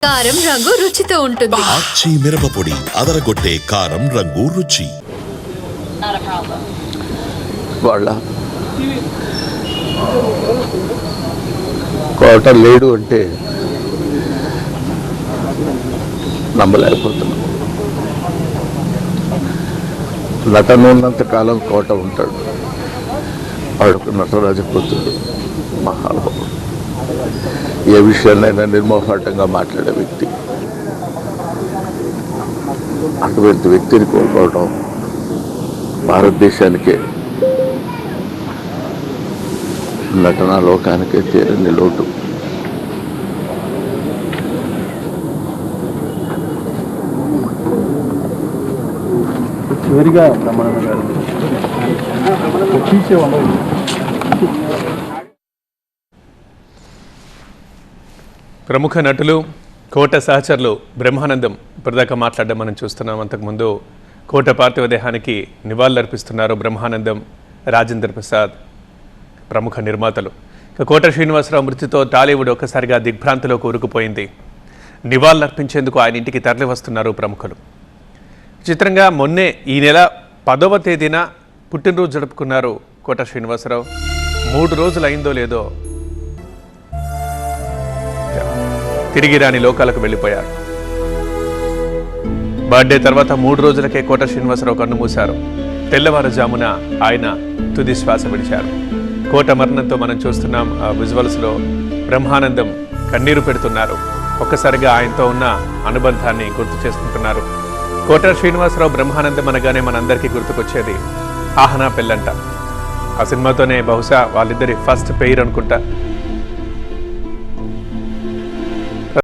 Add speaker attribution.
Speaker 1: కారం రంగు రుచితో ఉంటుంది.
Speaker 2: ఆచి మిరపపొడి అదరగొట్టే కారం రంగు రుచి.
Speaker 3: వాళ్ళ కోట లేడు అంటే నమ్మలేకపోతున్నాం. నటన ఉన్నంత కాలం కోట ఉంటాడు. వాడు నటరాజపుత్రుడు, మహానుభావుడు, ఏ విషయాన్నైనా నిర్మోహాటంగా మాట్లాడే వ్యక్తి. అటువంటి వ్యక్తిని కోల్పోవడం భారతదేశానికే, నటనా లోకానికే తీరని లోటు.
Speaker 4: చివరిగా బ్రహ్మానంద గారు
Speaker 5: ప్రముఖ నటులు కోట సహచరులు బ్రహ్మానందం ఇప్పటిదాకా మాట్లాడడం మనం చూస్తున్నాం. అంతకుముందు కోట పార్థివ దేహానికి నివాళులర్పిస్తున్నారు బ్రహ్మానందం, రాజేంద్ర ప్రసాద్, ప్రముఖ నిర్మాతలు. ఇక కోట శ్రీనివాసరావు మృతితో టాలీవుడ్ ఒక్కసారిగా దిగ్భ్రాంతిలో కూరుకుపోయింది. నివాళులర్పించేందుకు ఆయన ఇంటికి తరలి వస్తున్నారు ప్రముఖులు. చిత్రంగా మొన్నే ఈ నెల 10వ తేదీన పుట్టినరోజు జరుపుకున్నారు కోట శ్రీనివాసరావు. 3 రోజులు అయిందో లేదో తిరిగి రాని లోకాలకు వెళ్ళిపోయారు. బర్త్డే తర్వాత 3 రోజులకే కోట శ్రీనివాసరావు కన్నుమూశారు. తెల్లవారుజామున ఆయన తుది శ్వాస విడిచారు. కోట మరణంతో మనం చూస్తున్నాం విజువల్స్లో. బ్రహ్మానందం కన్నీరు పెడుతున్నారు. ఒక్కసారిగా ఆయనతో ఉన్న అనుబంధాన్ని గుర్తు చేసుకుంటున్నారు. కోట శ్రీనివాసరావు బ్రహ్మానందం అనగానే మనందరికీ గుర్తుకొచ్చేది ఆహనా పెళ్ళంట. ఆ సినిమాతోనే బహుశా వాళ్ళిద్దరి ఫస్ట్ పెయిర్ అనుకుంటా.